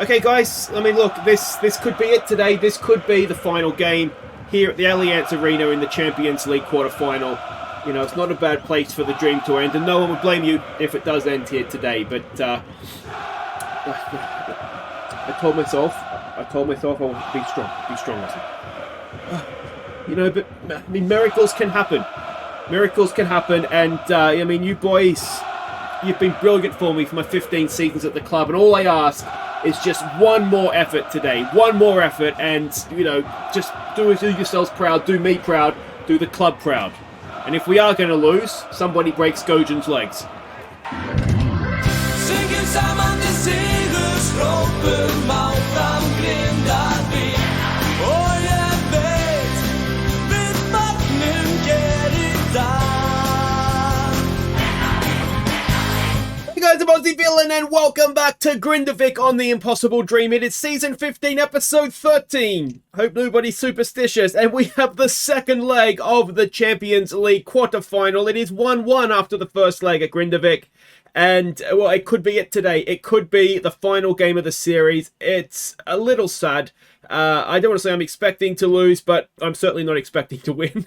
Okay, guys, I mean, look, this could be it today. This could be the final game here at the Allianz Arena in the Champions League quarter-final. You know, it's not a bad place for the dream to end, and no one would blame you if it does end here today. But I told myself I'll be strong, listen. You know, but I mean, miracles can happen. Miracles can happen, and I mean, you boys, you've been brilliant for me for my 15 seasons at the club, and all I ask is just one more effort today. One more effort, and, you know, just do yourselves proud, do me proud, do the club proud. And if we are going to lose, somebody breaks Gojan's legs. Synker samman till segersropen Mount Grindavik. Och jag vet, vid vattnen ger idag. Hey guys, I'm Aussie Villain, and welcome back to Grindavik on the Impossible Dream. It is season 15, episode 13. Hope nobody's superstitious. And we have the second leg of the Champions League quarter-final. It is 1-1 after the first leg at Grindavik. And, well, it could be it today. It could be the final game of the series. It's a little sad. I don't want to say I'm expecting to lose, but I'm certainly not expecting to win.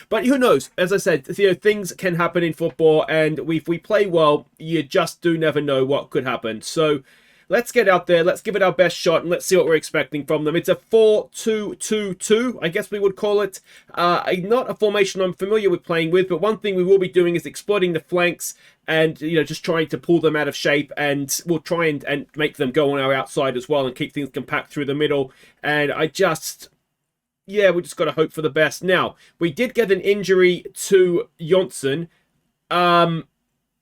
But who knows? As I said, you know, things can happen in football, and if we play well, you just do never know what could happen. So let's get out there, let's give it our best shot, and let's see what we're expecting from them. It's a 4-2-2-2, I guess we would call it. Not a formation I'm familiar with playing with, but one thing we will be doing is exploiting the flanks and, you know, just trying to pull them out of shape, and we'll try and make them go on our outside as well and keep things compact through the middle. And we just got to hope for the best. Now, we did get an injury to Jonsson.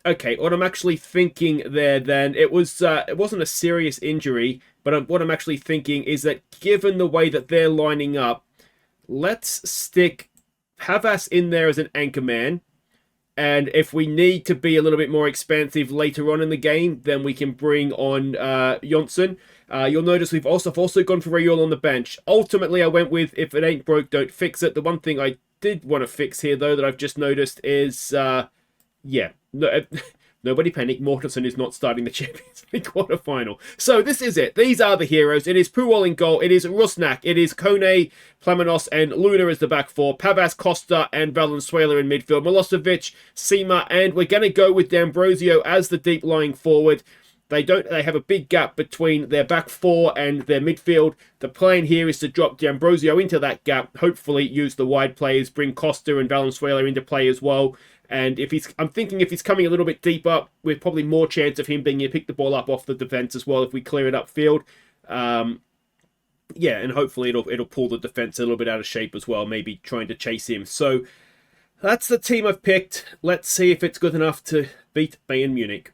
Okay, what I'm actually thinking there then, it wasn't a serious injury, but what I'm actually thinking is that given the way that they're lining up, let's stick Havas in there as an anchor man, and if we need to be a little bit more expansive later on in the game, then we can bring on Jonsson. You'll notice I've also gone for Rayul on the bench. Ultimately, I went with if it ain't broke, don't fix it. The one thing I did want to fix here, though, that I've just noticed is... nobody panic. Mortensen is not starting the Champions League quarter-final. So this is it. These are the heroes. It is Puol in goal. It is Rusnak. It is Kone, Plamenos, and Luna as the back four. Pavas, Costa, and Valenzuela in midfield. Milosevic, Sima, and we're going to go with D'Ambrosio as the deep-lying forward. They have a big gap between their back four and their midfield. The plan here is to drop D'Ambrosio into that gap, hopefully use the wide players, bring Costa and Valenzuela into play as well. And I'm thinking if he's coming a little bit deeper, we're probably more chance of him being able to pick the ball up off the defense as well if we clear it upfield. And hopefully it'll pull the defense a little bit out of shape as well, maybe trying to chase him. So that's the team I've picked. Let's see if it's good enough to beat Bayern Munich.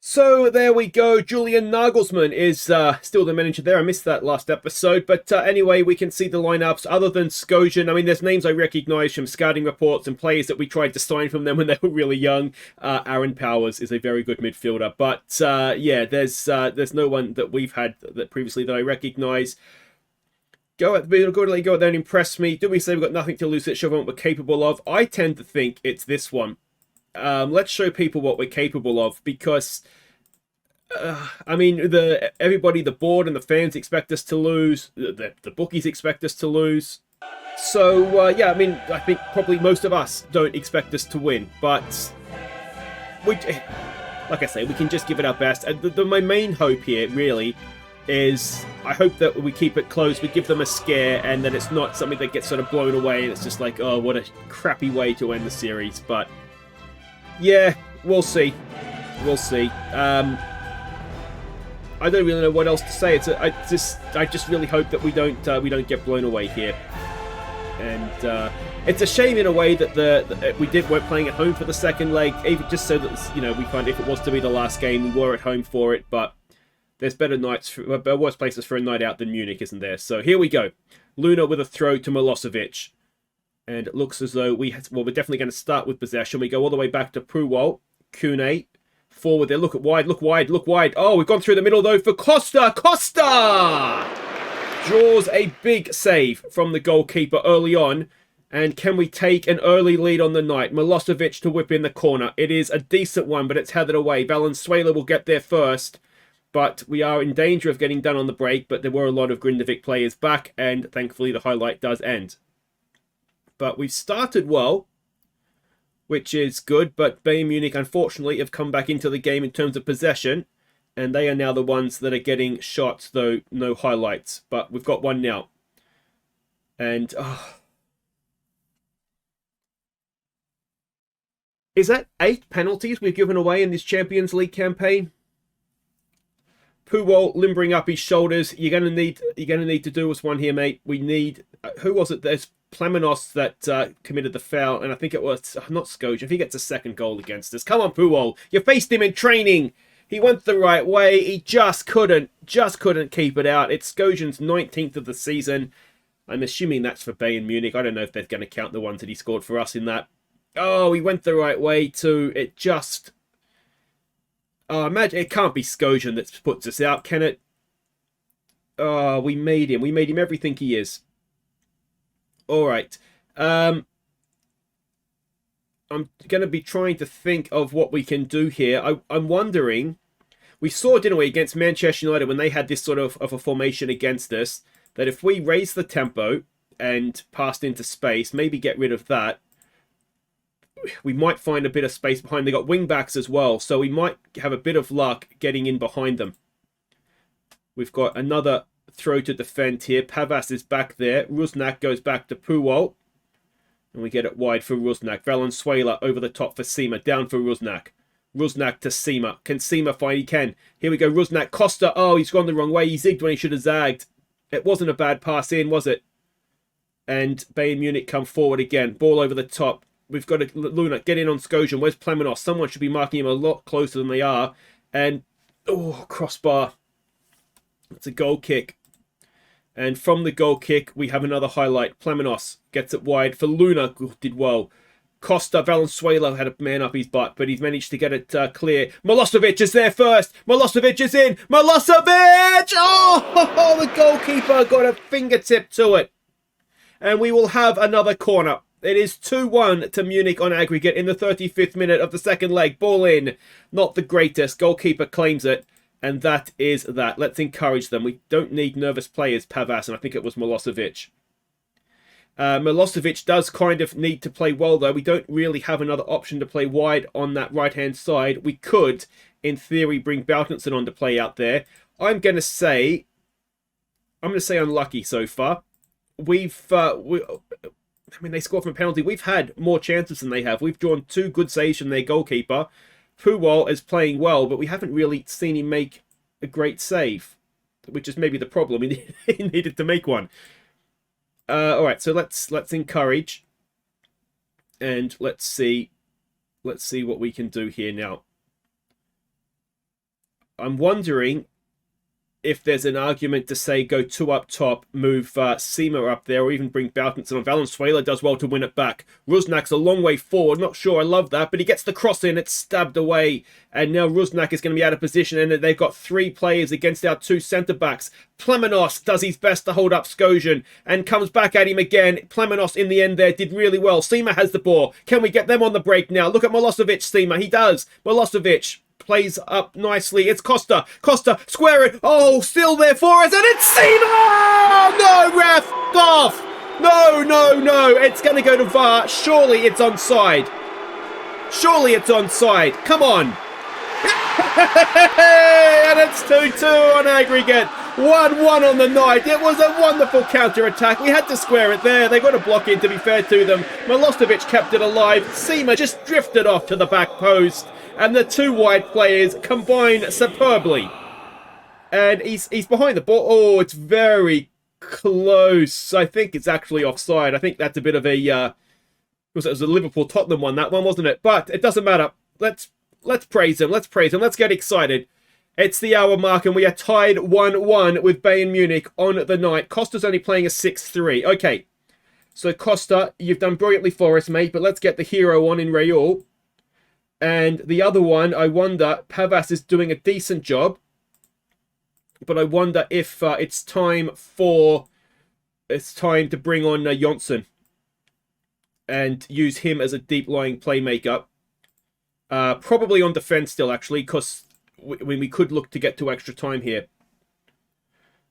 So there we go. Julian Nagelsmann is still the manager there. I missed that last episode. But anyway, we can see the lineups. Other than Skojan, I mean, there's names I recognise from scouting reports and players that we tried to sign from them when they were really young. Aaron Powers is a very good midfielder. But there's no one that we've had that previously that I recognise. Go out there and impress me. Do we say we've got nothing to lose that show what we're capable of? I tend to think it's this one. Let's show people what we're capable of, because I mean, everybody, the board and the fans expect us to lose. The bookies expect us to lose. So I mean, I think probably most of us don't expect us to win, but like I say, we can just give it our best. And my main hope here really is I hope that we keep it close, we give them a scare, and that it's not something that gets sort of blown away and it's just like, oh, what a crappy way to end the series. But yeah, we'll see. We'll see. I don't really know what else to say. I just really hope that we don't get blown away here. And it's a shame in a way that weren't playing at home for the second leg, even just so that, you know, we find if it was to be the last game, we were at home for it. But there's worse places for a night out than Munich, isn't there? So here we go. Luna with a throw to Milosevic. And it looks as though we're definitely going to start with possession. We go all the way back to Puol, Kune, forward there. Look wide. Oh, we've gone through the middle though for Costa. Costa draws a big save from the goalkeeper early on. And can we take an early lead on the night? Milosevic to whip in the corner. It is a decent one, but it's headed away. Valenzuela will get there first. But we are in danger of getting done on the break, but there were a lot of Grindavik players back, and thankfully the highlight does end. But we've started well, which is good, but Bayern Munich, unfortunately, have come back into the game in terms of possession, and they are now the ones that are getting shots, though no highlights. But we've got one now. And, is that 8 penalties we've given away in this Champions League campaign? Puwol limbering up his shoulders. You're gonna need to do us one here, mate. We need, who was it? There's Plamenos that committed the foul, and I think it was not Skojan. If he gets a second goal against us, come on, Puwol. You faced him in training. He went the right way. He just couldn't keep it out. It's Skojan's 19th of the season. I'm assuming that's for Bayern Munich. I don't know if they're going to count the ones that he scored for us in that. Oh, he went the right way too. It just... Oh, imagine, it can't be Skojan that puts us out, can it? Oh, we made him. We made him everything he is. All right. I'm going to be trying to think of what we can do here. I'm wondering... We saw, didn't we, against Manchester United when they had this sort of a formation against us, that if we raise the tempo and passed into space, maybe get rid of that, we might find a bit of space behind. They got wing backs as well, so we might have a bit of luck getting in behind them. We've got another throw to defend here. Pavas is back there. Rusnak goes back to Puwol. And we get it wide for Rusnak. Valenzuela over the top for Sima. Down for Rusnak. Rusnak to Sima. Can Sima find? He can. Here we go. Rusnak. Costa. Oh, he's gone the wrong way. He zigged when he should have zagged. It wasn't a bad pass in, was it? And Bayern Munich come forward again. Ball over the top. We've got Luna. Get in on Skojan. Where's Plamenos? Someone should be marking him a lot closer than they are. And, oh, crossbar. It's a goal kick. And from the goal kick, we have another highlight. Plamenos gets it wide for Luna. Did well. Costa Valenzuela had a man up his butt, but he's managed to get it clear. Milosevic is there first. Milosevic is in. Milosevic! Oh, the goalkeeper got a fingertip to it. And we will have another corner. It is 2-1 to Munich on aggregate in the 35th minute of the second leg. Ball in. Not the greatest. Goalkeeper claims it. And that is that. Let's encourage them. We don't need nervous players, Pavas, and I think it was Milosevic. Milosevic does kind of need to play well, though. We don't really have another option to play wide on that right-hand side. We could, in theory, bring Bautenson on to play out there. I'm going to say unlucky so far. They scored from a penalty. We've had more chances than they have. We've drawn 2 good saves from their goalkeeper. Puwol is playing well, but we haven't really seen him make a great save, which is maybe the problem. He needed to make one. All right, so let's encourage, and let's see what we can do here now. I'm wondering if there's an argument to say go 2 up top, move Sima up there, or even bring Bautenson on. Valenzuela does well to win it back. Rusnak's a long way forward. Not sure I love that, but he gets the cross in. It's stabbed away. And now Rusnak is going to be out of position, and they've got 3 players against our 2 centre-backs. Plamenos does his best to hold up Skojan and comes back at him again. Plamenos in the end there did really well. Sima has the ball. Can we get them on the break now? Look at Milosevic, Sima. He does. Milosevic plays up nicely. It's Costa. Costa, square it. Oh, still there for us. And it's Sima! Oh, no, ref! Off! No. It's going to go to VAR. Surely it's onside. Surely it's onside. Come on. And it's 2-2 on aggregate. 1-1 on the night. It was a wonderful counter-attack. We had to square it there. They got a block in, to be fair to them. Milosevic kept it alive. Sima just drifted off to the back post. And the 2 wide players combine superbly. And he's behind the ball. Oh, it's very close. I think it's actually offside. I think that's a bit of a... it was a Liverpool-Tottenham one, that one, wasn't it? But it doesn't matter. Let's praise him. Let's get excited. It's the hour mark, and we are tied 1-1 with Bayern Munich on the night. Costa's only playing a 6-3. Okay, so Costa, you've done brilliantly for us, mate, but let's get the hero on in Real. And the other one, I wonder, Pavas is doing a decent job, but I wonder if it's time to bring on Jonsson and use him as a deep-lying playmaker. Probably on defense still, actually, because when we could look to get to extra time here.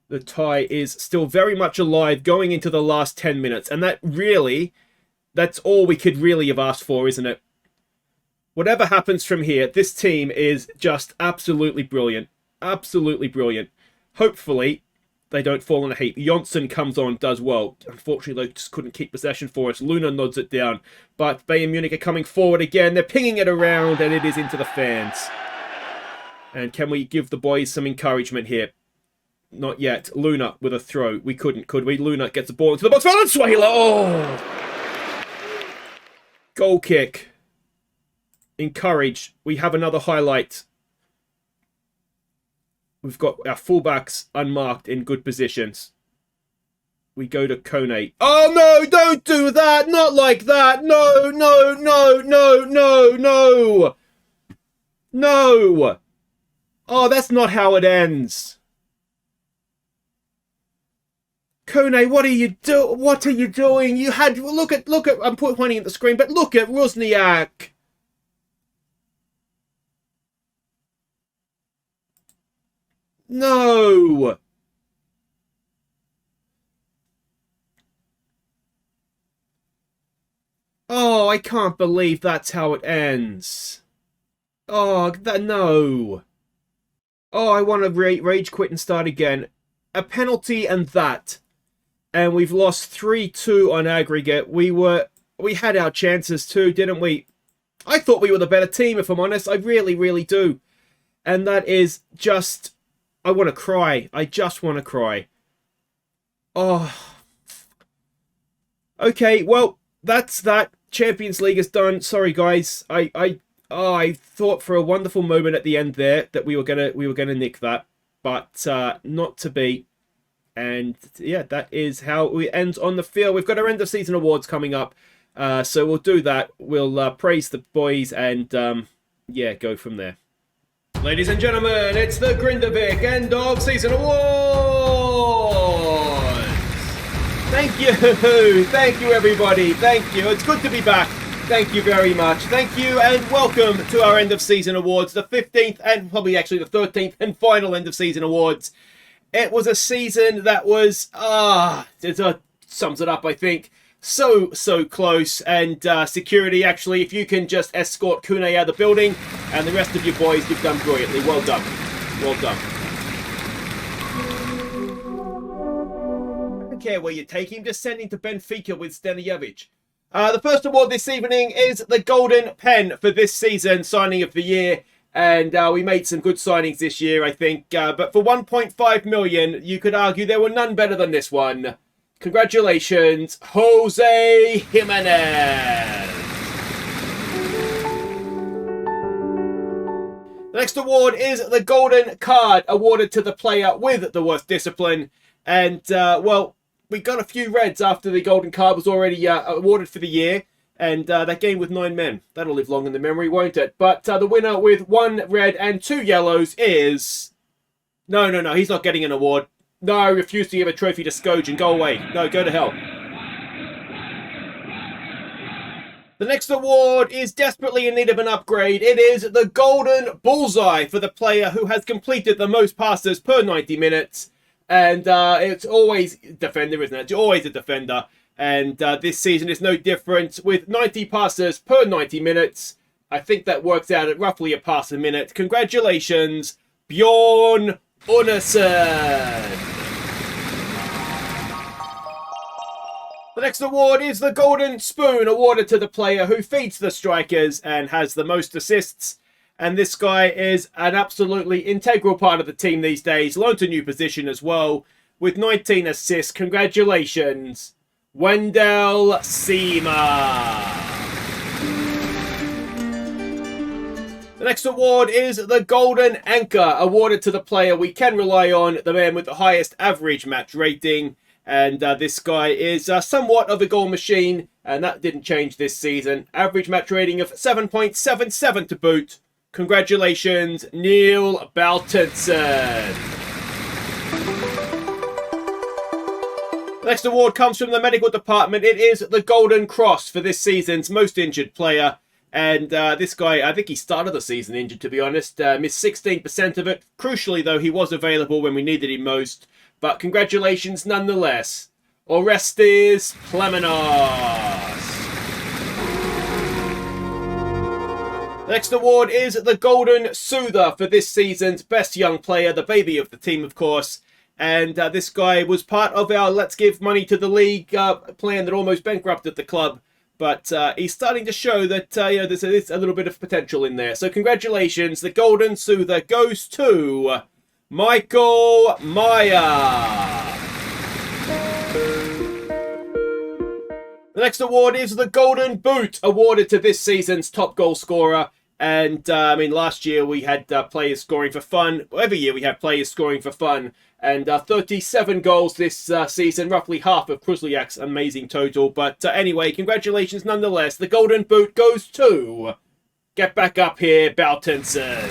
The tie is still very much alive going into the last 10 minutes. And that's all we could really have asked for, isn't it? Whatever happens from here, this team is just absolutely brilliant. Absolutely brilliant. Hopefully, they don't fall in a heap. Jonsson comes on, does well. Unfortunately, they just couldn't keep possession for us. Luna nods it down. But Bayern Munich are coming forward again. They're pinging it around, and it is into the fans. And can we give the boys some encouragement here? Not yet. Luna with a throw. We couldn't, could we? Luna gets the ball into the box. Valenzuela! Oh! Goal kick. Encourage. We have another highlight. We've got our fullbacks unmarked in good positions. We go to Kone. Oh no, don't do that! Not like that! No, no, no, no, no, no! No! Oh, that's not how it ends. Kone, what are you doing? You had look at I'm pointing at the screen, but look at Rusniak. No. Oh, I can't believe that's how it ends. Oh, no. Oh, I want to rage quit and start again. A penalty and that. And we've lost 3-2 on aggregate. We had our chances too, didn't we? I thought we were the better team, if I'm honest. I really, really do. And that is just... I want to cry. I just want to cry. Oh. Okay, well, that's that. Champions League is done. Sorry, guys. I thought for a wonderful moment at the end there that we were gonna nick that, but not to be. And yeah, that is how it ends on the field. We've got our end of season awards coming up, so we'll do that. We'll praise the boys and yeah, go from there. Ladies and gentlemen, it's the Grindavik End of Season Awards! Thank you everybody, thank you. It's good to be back. Thank you very much. Thank you and welcome to our End of Season Awards, the 15th and probably actually the 13th and final End of Season Awards. It was a season that was, it sums it up, I think. So close, and security, actually, if you can just escort Kune out of the building, and the rest of you boys, you've done brilliantly. Well done. Well done. I don't care where you take him, just send him to Benfica with Stanijevic. The first award this evening is the Golden Pen for this season, signing of the year, and we made some good signings this year, I think, but for 1.5 million, you could argue there were none better than this one. Congratulations, Jose Jimenez. The next award is the Golden Card, awarded to the player with the worst discipline. And, well, we got a few reds after the Golden Card was already awarded for the year. And that game with 9 men. That'll live long in the memory, won't it? But the winner with 1 red and 2 yellows is... No, he's not getting an award. No, I refuse to give a trophy to Skojan. Go away. No, go to hell. The next award is desperately in need of an upgrade. It is the Golden Bullseye for the player who has completed the most passes per 90 minutes. And it's always defender, isn't it? It's always a defender. And this season is no different with 90 passes per 90 minutes. I think that works out at roughly a pass a minute. Congratulations, Bjorn Unnersen. The next award is the Golden Spoon, awarded to the player who feeds the strikers and has the most assists. And this guy is an absolutely integral part of the team these days. Learned a new position as well with 19 assists. Congratulations, Wendell Seema. The next award is the Golden Anchor, awarded to the player we can rely on, the man with the highest average match rating. And this guy is somewhat of a goal machine, and that didn't change this season. Average match rating of 7.77 to boot. Congratulations, Neil Baltenson. The next award comes from the medical department. It is the Golden Cross for this season's most injured player. And this guy, I think he started the season injured, to be honest. Missed 16% of it. Crucially, though, he was available when we needed him most. But congratulations nonetheless. Orestes Plamenos. The next award is the Golden Soother for this season's best young player, the baby of the team, of course. And this guy was part of our Let's Give Money to the League plan that almost bankrupted the club. But he's starting to show that there's a little bit of potential in there. So congratulations, the Golden Soother goes to Michael Meyer. The next award is the Golden Boot, awarded to this season's top goal scorer. And, last year we had players scoring for fun. Every year we have players scoring for fun. And 37 goals this season, roughly half of Krusliak's amazing total. But anyway, congratulations nonetheless. The Golden Boot goes to... Get back up here, Baltinson.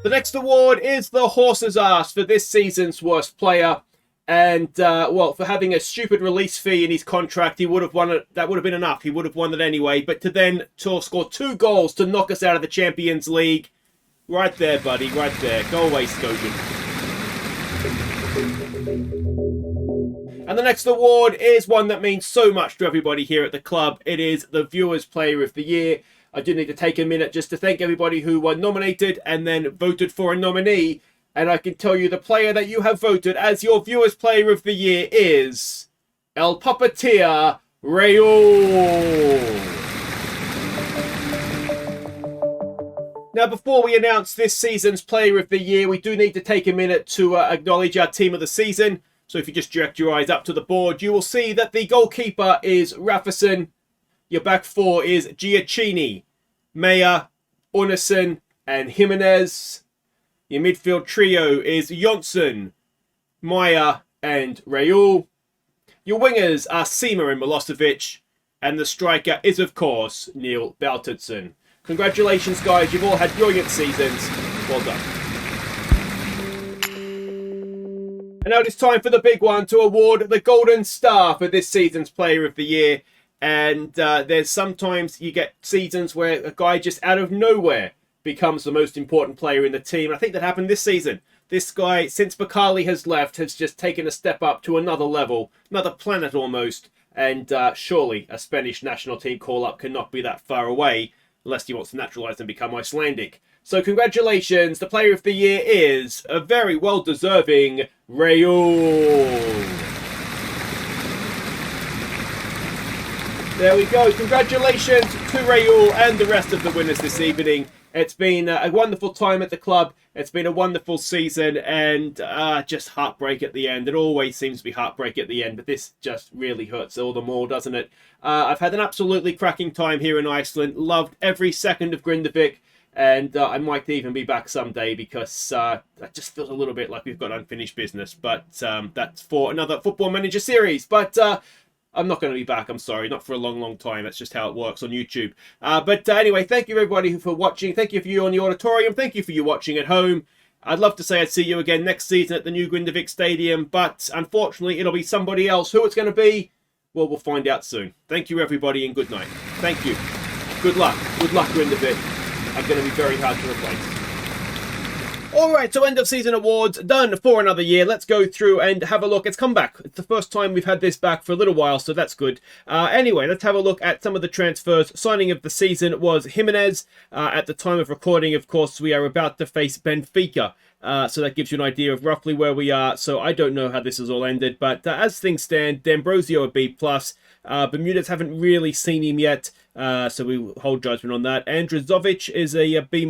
The next award is the Horse's Ass for this season's worst player. And, for having a stupid release fee in his contract, he would have won it. That would have been enough. He would have won it anyway. But to score 2 goals to knock us out of the Champions League. Right there, buddy. Right there. Go away, Skojan. And the next award is one that means so much to everybody here at the club. It is the Viewers Player of the Year. I do need to take a minute just to thank everybody who were nominated and then voted for a nominee. And I can tell you the player that you have voted as your Viewers Player of the Year is El Puppeteer Raul. Now, before we announce this season's Player of the Year, we do need to take a minute to acknowledge our Team of the Season. So if you just direct your eyes up to the board, you will see that the goalkeeper is Rafferson. Your back four is Giacchini, Meyer, Ornison, and Jimenez. Your midfield trio is Jonsson, Meyer, and Raul. Your wingers are Seema and Milosevic. And the striker is, of course, Neil Baltinson. Congratulations, guys. You've all had brilliant seasons. Well done. And now it's time for the big one to award the Golden Star for this season's Player of the Year. And there's sometimes you get seasons where a guy just out of nowhere becomes the most important player in the team. I think that happened this season. This guy, since Bakali has left, has just taken a step up to another level, another planet almost. And surely a Spanish national team call-up cannot be that far away, unless he wants to naturalise and become Icelandic. So congratulations, the Player of the Year is a very well-deserving Raul. There we go. Congratulations to Raul and the rest of the winners this evening. It's been a wonderful time at the club. It's been a wonderful season and just heartbreak at the end. It always seems to be heartbreak at the end, but this just really hurts all the more, doesn't it? I've had an absolutely cracking time here in Iceland. Loved every second of Grindavik, and I might even be back someday because I just feel a little bit like we've got unfinished business. But that's for another Football Manager series. But I'm not going to be back, I'm sorry. Not for a long, long time. That's just how it works on YouTube. But anyway, thank you everybody for watching. Thank you for you on the auditorium. Thank you for you watching at home. I'd love to say I'd see you again next season at the new Grindavik Stadium, but unfortunately it'll be somebody else. Who it's going to be, well, we'll find out soon. Thank you everybody and good night. Thank you. Good luck. Good luck, Grindavik. I'm going to be very hard to replace. Alright, so end of season awards done for another year. Let's go through and have a look. It's come back. It's the first time we've had this back for a little while, so that's good. Anyway, let's have a look at some of the transfers. Signing of the season was Jimenez. At the time of recording, of course, we are about to face Benfica. So that gives you an idea of roughly where we are. So I don't know how this has all ended, but as things stand, D'Ambrosio a B+. Bermudez haven't really seen him yet, so we hold judgment on that. Andrizovic is a B-.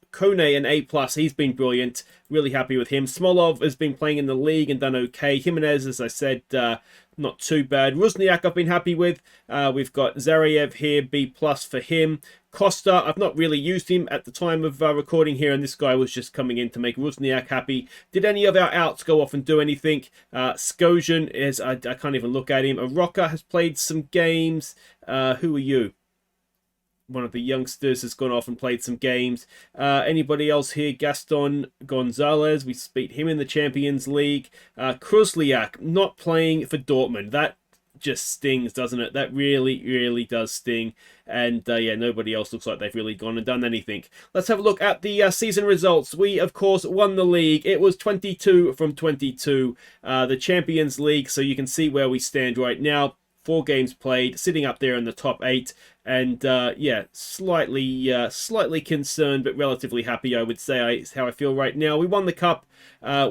Kone an A+. He's been brilliant. Really happy with him. Smolov has been playing in the league and done okay. Jimenez, as I said, not too bad. Rusniak I've been happy with. We've got Zarayev here, B+ for him. Costa, I've not really used him at the time of recording here, and this guy was just coming in to make Rusniak happy. Did any of our outs go off and do anything? Skojan is, I can't even look at him. Aroka has played some games. Who are you? One of the youngsters has gone off and played some games. Anybody else here? Gaston Gonzalez. We beat him in the Champions League. Krusliak not playing for Dortmund. That just stings, doesn't it? That really, really does sting. And yeah, nobody else looks like they've really gone and done anything. Let's have a look at the season results. We, of course, won the league. It was 22 from 22, the Champions League. So you can see where we stand right now. 4 games played, sitting up there in the top 8. And yeah, slightly concerned, but relatively happy, I would say, is how I feel right now. We won the cup,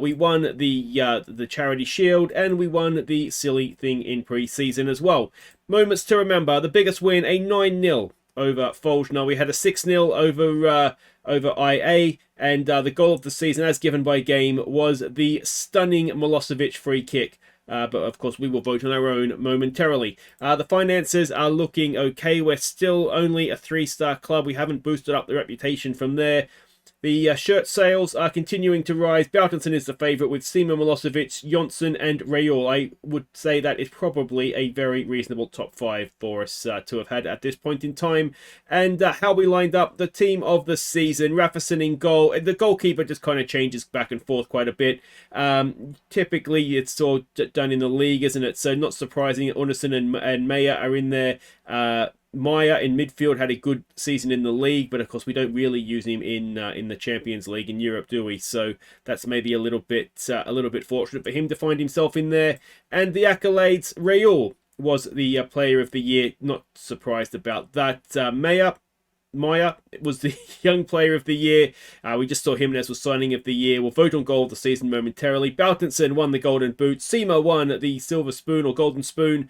we won the charity shield, and we won the silly thing in pre-season as well. Moments to remember: the biggest win, a 9-0 over Folgner. We had a 6-0 over IA, and the goal of the season, as given by game, was the stunning Milosevic free kick. But of course, we will vote on our own momentarily. The finances are looking okay. We're still only a 3-star club. We haven't boosted up the reputation from there. The shirt sales are continuing to rise. Boutenson is the favourite with Sima, Milosevic, Jonsson and Raul. I would say that is probably a very reasonable top 5 for us to have had at this point in time. And how we lined up the team of the season: Rafferson in goal. The goalkeeper just kind of changes back and forth quite a bit. Typically, it's all done in the league, isn't it? So not surprising that Unison and Meyer are in there. Maya in midfield had a good season in the league, but of course we don't really use him in the Champions League in Europe, do we? So that's maybe a little bit fortunate for him to find himself in there. And the accolades: Raul was the player of the year. Not surprised about that. Maya was the young player of the year. We just saw Jimenez was signing of the year. We'll vote on goal of the season momentarily. Boutenson won the golden boot. Sima won the silver spoon or golden spoon.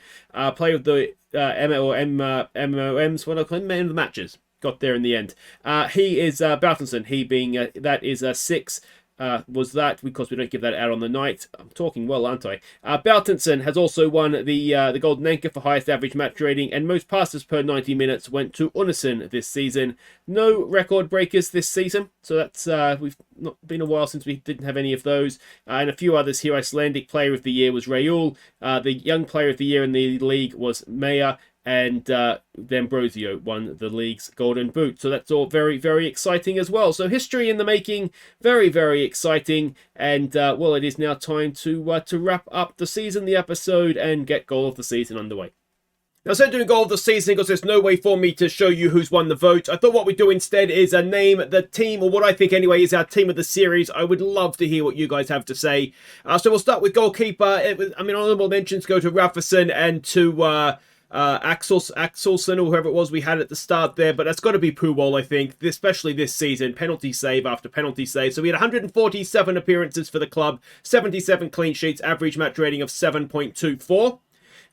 Player of the MOMs, what I call man of the matches. Got there in the end. He is Boutenson. He being that is 6. Was that because we don't give that out on the night? I'm talking well, aren't I? Boutenson has also won the Golden Anchor for highest average match rating, and most passes per 90 minutes went to Unison this season. No record breakers this season, so that's we've not been a while since we didn't have any of those. And a few others here. Icelandic player of the year was Raul. The young player of the year in the league was Meyer. And D'Ambrosio won the league's golden boot. So that's all very, very exciting as well. So history in the making, very, very exciting. And, well, it is now time to wrap up the season, the episode, and get goal of the season underway. Now, instead of doing goal of the season, because there's no way for me to show you who's won the vote, I thought what we'd do instead is name the team, or what I think anyway is our team of the series. I would love to hear what you guys have to say. So we'll start with goalkeeper. Honourable mentions go to Rafferson and to... Axelson or whoever it was we had at the start there, but that's got to be Puwol, I think, especially this season. Penalty save after penalty save. So we had 147 appearances for the club, 77 clean sheets, average match rating of 7.24.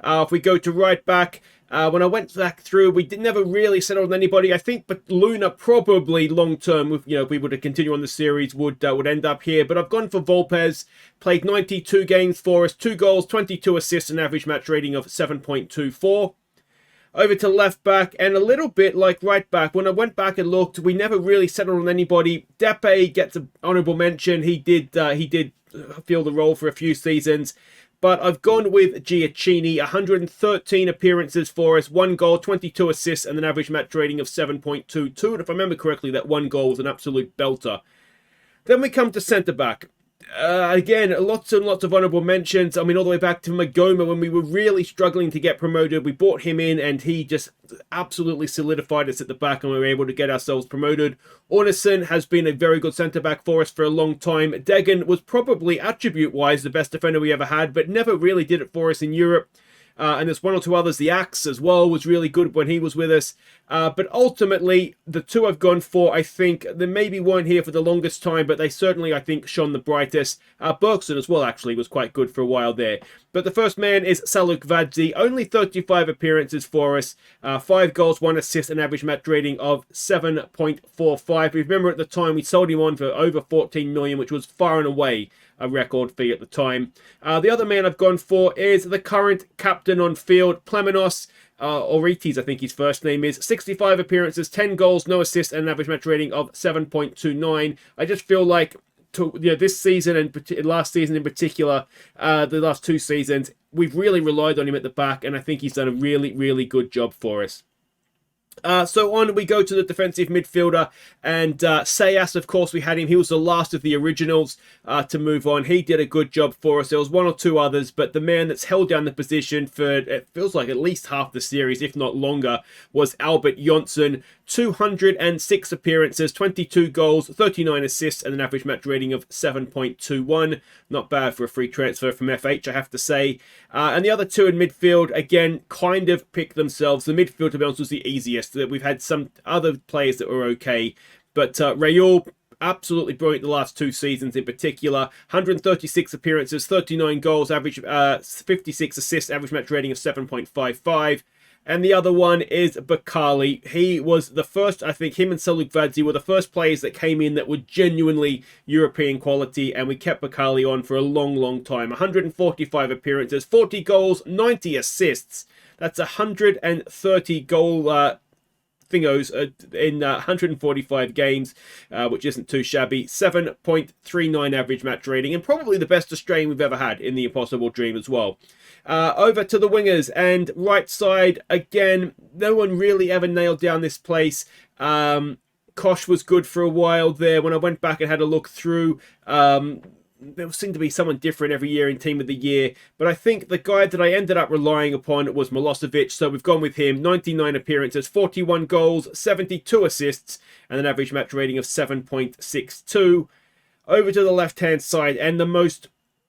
If we go to right back, when I went back through, we never really settled on anybody. I think, but Luna probably long term, if we were to continue on the series, would end up here. But I've gone for Volpez. Played 92 games for us, 2 goals, 22 assists, an average match rating of 7.24. Over to left back, and a little bit like right back. When I went back and looked, we never really settled on anybody. Depe gets an honourable mention. He did fill the role for a few seasons. But I've gone with Giacchini, 113 appearances for us, 1 goal, 22 assists, and an average match rating of 7.22. And if I remember correctly, that 1 goal was an absolute belter. Then we come to centre-back. Again, lots and lots of honourable mentions. All the way back to Magoma when we were really struggling to get promoted. We brought him in and he just absolutely solidified us at the back and we were able to get ourselves promoted. Ornison has been a very good centre-back for us for a long time. Deggan was probably, attribute-wise, the best defender we ever had, but never really did it for us in Europe. And there's 1 or 2 others. The Axe as well was really good when he was with us. But ultimately, the 2 I've gone for, I think, they maybe weren't here for the longest time, but they certainly, I think, shone the brightest. Bergson as well, actually, was quite good for a while there. But the first man is Saluk Vadzi. Only 35 appearances for us. 5 goals, 1 assist, an average match rating of 7.45. Remember at the time, we sold him on for over 14 million, which was far and away a record fee at the time. The other man I've gone for is the current captain on field, Plemenos Oritis, I think his first name is. 65 appearances, 10 goals, no assists, and an average match rating of 7.29. I just feel like this season and last season in particular, the last 2 seasons, we've really relied on him at the back, and I think he's done a really, really good job for us. So on we go to the defensive midfielder, and Sayas, of course, we had him. He was the last of the originals to move on. He did a good job for us. There was one or two others, but the man that's held down the position for, it feels like, at least half the series, if not longer, was Albert Jonsson. 206 appearances, 22 goals, 39 assists, and an average match rating of 7.21. Not bad for a free transfer from FH, I have to say. And the other two in midfield, again, kind of picked themselves. The midfield, to be honest, was the easiest. We've had some other players that were okay, but Raul, absolutely brilliant the last two seasons in particular. 136 appearances, 39 goals, average 56 assists, average match rating of 7.55. And the other one is Bakali. He was the first, I think, him and Saluk Vadzi were the first players that came in that were genuinely European quality, and we kept Bakali on for a long, long time. 145 appearances, 40 goals, 90 assists. That's 130 goal thingos in 145 games, which isn't too shabby. 7.39 average match rating, and probably the best Australian we've ever had in the Impossible Dream as well. Over to the wingers, and right side, again, no one really ever nailed down this place. Kosh was good for a while there. When I went back and had a look through, there seemed to be someone different every year in Team of the Year, but I think the guy that I ended up relying upon was Milosevic, so we've gone with him. 99 appearances, 41 goals, 72 assists, and an average match rating of 7.62. Over to the left-hand side, and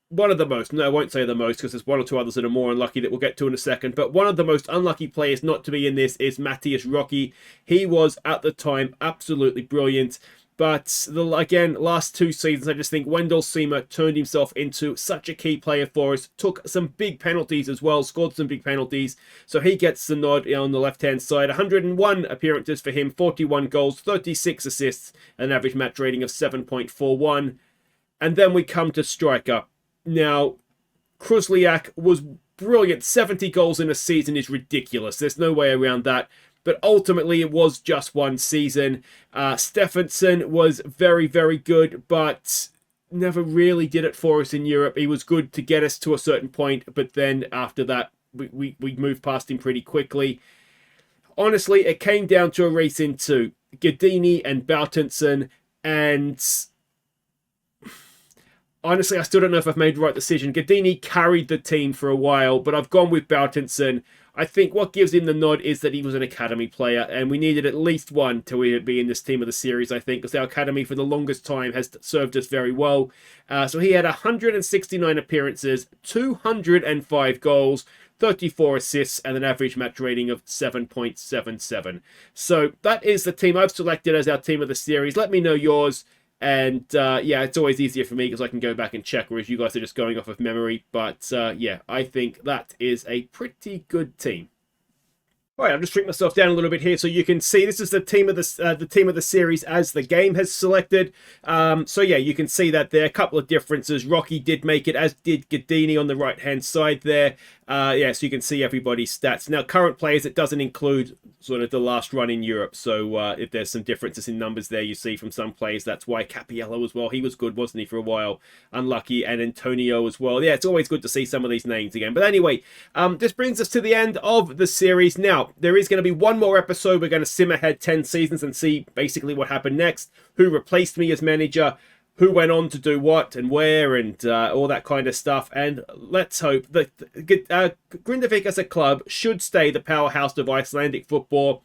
one of the most, no, I won't say the most, because there's one or two others that are more unlucky that we'll get to in a second, but one of the most unlucky players not to be in this is Matthias Rocky. He was, at the time, absolutely brilliant. But, again, last two seasons, I just think Wendell Seamer turned himself into such a key player for us. Took some big penalties as well, scored some big penalties. So he gets the nod on the left-hand side. 101 appearances for him, 41 goals, 36 assists, an average match rating of 7.41. And then we come to striker. Now, Krusliak was brilliant. 70 goals in a season is ridiculous. There's no way around that. But ultimately, it was just one season. Stephenson was very, very good, but never really did it for us in Europe. He was good to get us to a certain point, but then after that, we moved past him pretty quickly. Honestly, it came down to a race into Gadini and Bautenson, and honestly, I still don't know if I've made the right decision. Gadini carried the team for a while, but I've gone with Bautenson. I think what gives him the nod is that he was an academy player, and we needed at least one to be in this team of the series, I think, because our academy for the longest time has served us very well. So he had 169 appearances, 205 goals, 34 assists, and an average match rating of 7.77. So that is the team I've selected as our team of the series. Let me know yours. And yeah, it's always easier for me because I can go back and check, whereas you guys are just going off of memory. But yeah, I think that is a pretty good team. All right, I'll just shrink myself down a little bit here so you can see this is the team of the series as the game has selected. So yeah, you can see that there are a couple of differences. Rocky did make it, as did Gadini on the right hand side there. Yeah, so you can see everybody's stats. Now, current players, it doesn't include sort of the last run in Europe. So if there's some differences in numbers there, you see from some players, that's why Capiello as well. He was good, wasn't he, for a while? Unlucky. And Antonio as well. Yeah, it's always good to see some of these names again. But anyway, this brings us to the end of the series. Now, there is going to be one more episode. We're going to sim ahead 10 seasons and see basically what happened next, who replaced me as manager, who went on to do what and where, and all that kind of stuff. And let's hope that Grindavik as a club should stay the powerhouse of Icelandic football.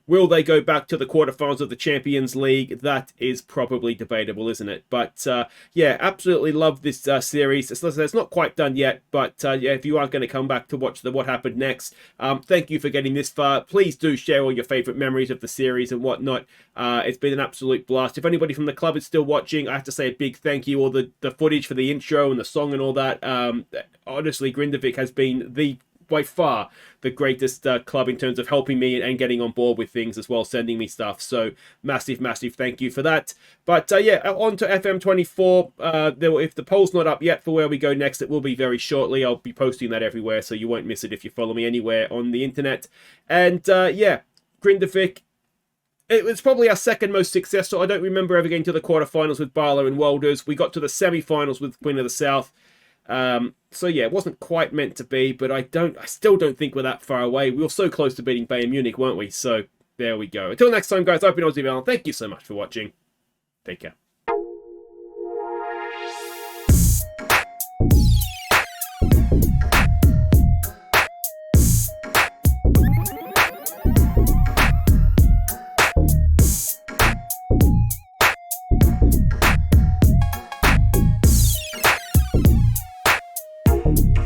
Will they go back to the quarterfinals of the Champions League? That is probably debatable, isn't it? But yeah, absolutely love this series. It's not quite done yet, but yeah, if you are going to come back to watch what happened next, thank you for getting this far. Please do share all your favourite memories of the series and whatnot. It's been an absolute blast. If anybody from the club is still watching, I have to say a big thank you. All the footage for the intro and the song and all that. Honestly, Grindavik has been by far the greatest club in terms of helping me and getting on board with things as well, sending me stuff. So massive thank you for that. But yeah, on to FM24. If the poll's not up yet for where we go next, it will be very shortly. I'll be posting that everywhere, so you won't miss it if you follow me anywhere on the internet. And yeah, Grindavik, it was probably our second most successful. I don't remember ever getting to the quarterfinals with Barlow and Welders. We got to the semi-finals with Queen of the South. So yeah, it wasn't quite meant to be, but I still don't think we're that far away. We were so close to beating Bayern Munich, weren't we? So There we go. Until next time, guys, I've been Aussie Val. Thank you so much for watching. Take care.